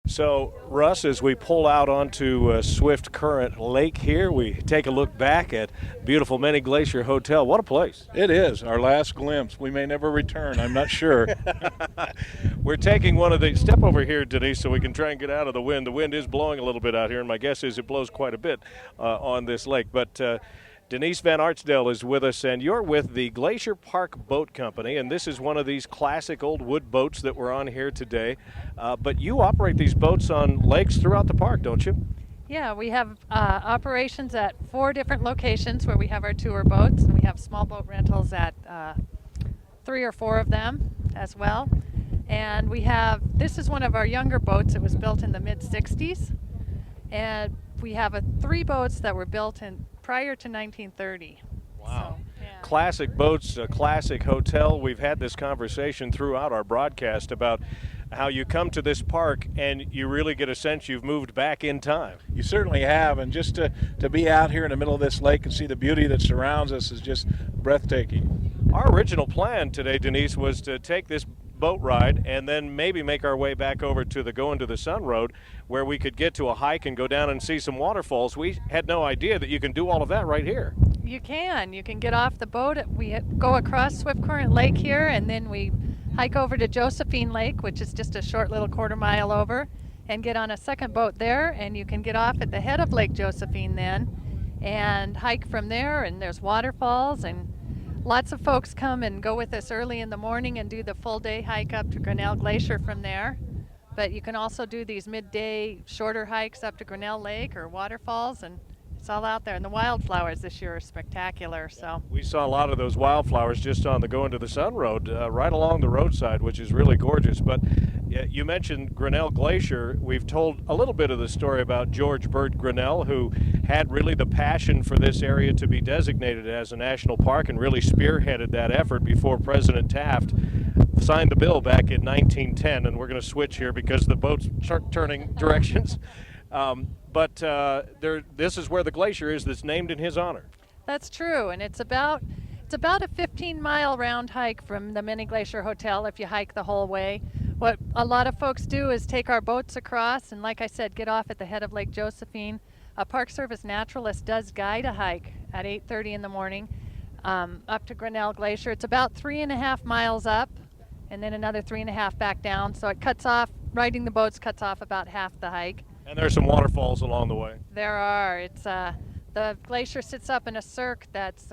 So, Russ, as we pull out onto Swift Current Lake here, we take a look back at beautiful Many Glacier Hotel. What a place. It is our last glimpse. We may never return, I'm not sure. We're taking one of the, step over here, Denise, so we can try and get out of the wind. The wind is blowing a little bit out here, and my guess is it blows quite a bit on this lake. But Denise Van Artsdale is with us, and you're with the Glacier Park Boat Company, and this is one of these classic old wood boats that we're on here today. But you operate these boats on lakes throughout the park, don't you? Yeah, we have operations at 4 different locations where we have our tour boats, and we have small boat rentals at 3 or 4 of them as well. And this is one of our younger boats. It was built in the mid-60s, and we have 3 boats that were built prior to 1930. Wow. So, yeah. Classic boats, a classic hotel. We've had this conversation throughout our broadcast about how you come to this park and you really get a sense you've moved back in time. You certainly have, and just to be out here in the middle of this lake and see the beauty that surrounds us is just breathtaking. Our original plan today, Denise, was to take this boat ride and then maybe make our way back over to the Going to the Sun Road where we could get to a hike and go down and see some waterfalls. We had no idea that you can do all of that right here. You can get off the boat. We go across Swift Current Lake here, and then we hike over to Josephine Lake, which is just a short little quarter-mile over, and get on a second boat there, and you can get off at the head of Lake Josephine then and hike from there, and there's waterfalls, and lots of folks come and go with us early in the morning and do the full day hike up to Grinnell Glacier from there. But you can also do these midday shorter hikes up to Grinnell Lake or waterfalls, and it's all out there. And the wildflowers this year are spectacular. So we saw a lot of those wildflowers just on the Going to the Sun Road, right along the roadside, which is really gorgeous. But you mentioned Grinnell Glacier. We've told a little bit of the story about George Bird Grinnell, who had really the passion for this area to be designated as a national park and really spearheaded that effort before President Taft signed the bill back in 1910. And we're going to switch here because the boats start turning directions. But this is where the glacier is that's named in his honor. That's true, and it's about a 15-mile round hike from the Many Glacier Hotel if you hike the whole way. What a lot of folks do is take our boats across and, like I said, get off at the head of Lake Josephine. A Park Service naturalist does guide a hike at 8:30 in the morning up to Grinnell Glacier. It's about 3.5 miles up and then another 3.5 back down. So it cuts off, riding the boats cuts off about half the hike. And there's some waterfalls along the way. There are. It's the glacier sits up in a cirque that's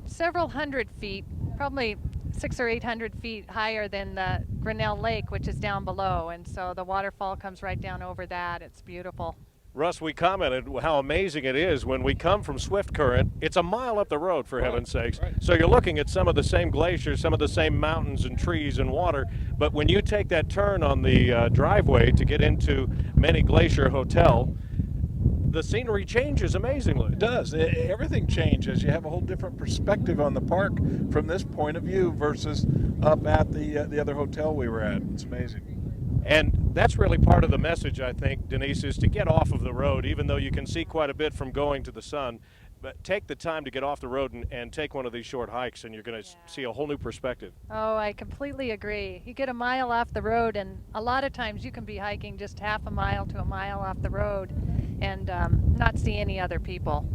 several hundred feet, probably 600 or 800 feet higher than the Grinnell Lake, which is down below. And so the waterfall comes right down over that. It's beautiful. Russ, we commented how amazing it is when we come from Swift Current. It's a mile up the road, for heaven's sakes. Right. So you're looking at some of the same glaciers, some of the same mountains and trees and water. But when you take that turn on the driveway to get into Many Glacier Hotel, the scenery changes amazingly. It does. Everything changes. You have a whole different perspective on the park from this point of view versus up at the other hotel we were at. It's amazing. And that's really part of the message, I think, Denise, is to get off of the road, even though you can see quite a bit from Going to the Sun. But take the time to get off the road and take one of these short hikes, and you're going to see a whole new perspective. Oh, I completely agree. You get a mile off the road, and a lot of times you can be hiking just half a mile to a mile off the road and not see any other people.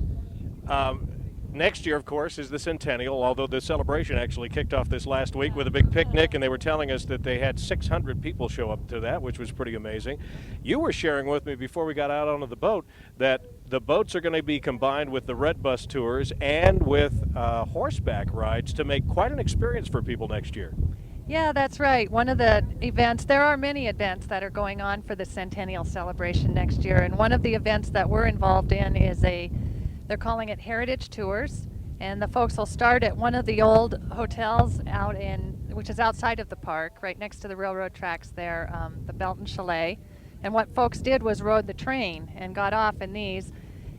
Next year, of course, is the centennial, although the celebration actually kicked off this last week with a big picnic, and they were telling us that they had 600 people show up to that, which was pretty amazing. You were sharing with me before we got out onto the boat that the boats are going to be combined with the red bus tours and with horseback rides to make quite an experience for people next year. Yeah, that's right. One of the events, there are many events that are going on for the centennial celebration next year, and one of the events that we're involved in is they're calling it Heritage Tours, and the folks will start at one of the old hotels which is outside of the park, right next to the railroad tracks there, the Belton Chalet. And what folks did was rode the train and got off in these.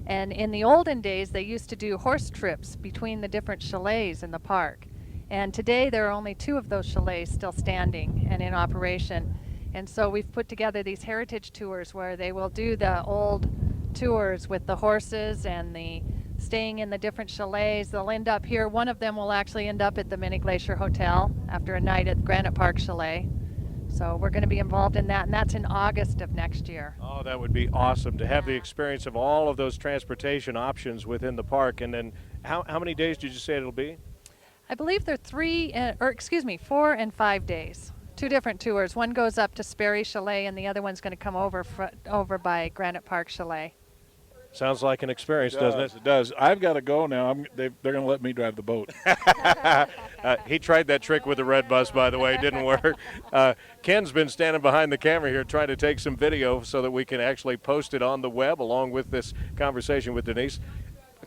And in the olden days, they used to do horse trips between the different chalets in the park. And today there are only 2 of those chalets still standing and in operation. And so we've put together these heritage tours where they will do the old tours with the horses and the staying in the different chalets. They'll end up here. One of them will actually end up at the Many Glacier Hotel after a night at Granite Park Chalet. So we're going to be involved in that, and that's in August of next year. Oh, that would be awesome to have the experience of all of those transportation options within the park. And then how many days did you say it'll be? I believe they're 4 and 5 days. 2 different tours. One goes up to Sperry Chalet, and the other one's going to come over by Granite Park Chalet. Sounds like an experience, doesn't it? It does. I've got to go now. They're going to let me drive the boat. He tried that trick with the red bus, by the way. It didn't work. Ken's been standing behind the camera here trying to take some video so that we can actually post it on the web along with this conversation with Denise.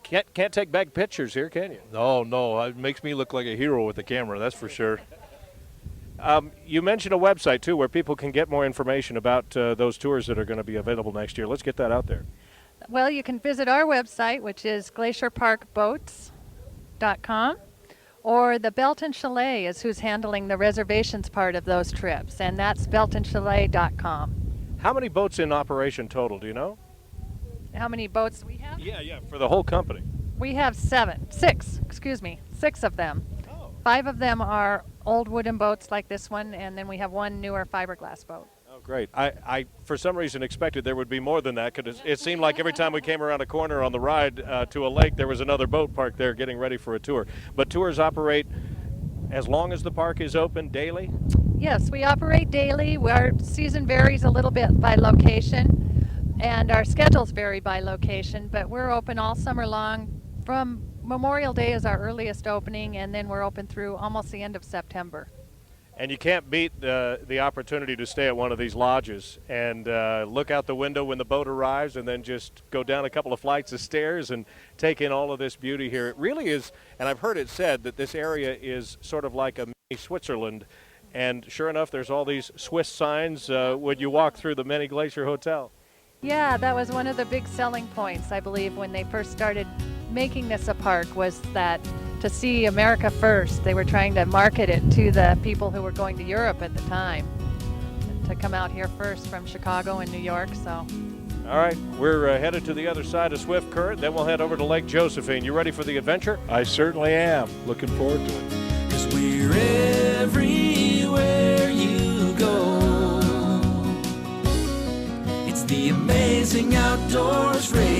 Can't take back pictures here, can you? No, it makes me look like a hero with the camera, that's for sure. You mentioned a website, too, where people can get more information about those tours that are going to be available next year. Let's get that out there. Well, you can visit our website, which is glacierparkboats.com, or the Belton Chalet is who's handling the reservations part of those trips, and that's beltonchalet.com. How many boats in operation total, do you know? How many boats we have? Yeah, for the whole company. We have 6 of them. Oh. 5 of them are old wooden boats like this one, and then we have 1 newer fiberglass boat. Oh, great. I for some reason, expected there would be more than that, because it seemed like every time we came around a corner on the ride to a lake, there was another boat parked there getting ready for a tour. But tours operate as long as the park is open daily? Yes, we operate daily. Our season varies a little bit by location, and our schedules vary by location, but we're open all summer long. From Memorial Day is our earliest opening, and then we're open through almost the end of September. And you can't beat the opportunity to stay at one of these lodges and look out the window when the boat arrives, and then just go down a couple of flights of stairs and take in all of this beauty here. It really is, and I've heard it said that this area is sort of like a mini Switzerland. And sure enough, there's all these Swiss signs when you walk through the Many Glacier Hotel. Yeah, that was one of the big selling points, I believe, when they first started making this a park, was that to see America first. They were trying to market it to the people who were going to Europe at the time, to come out here first from Chicago and New York. So, all right, we're headed to the other side of Swift Current, then we'll head over to Lake Josephine. You ready for the adventure? I certainly am. Looking forward to it. 'Cause we're everywhere you go. It's the Amazing Outdoors Radio.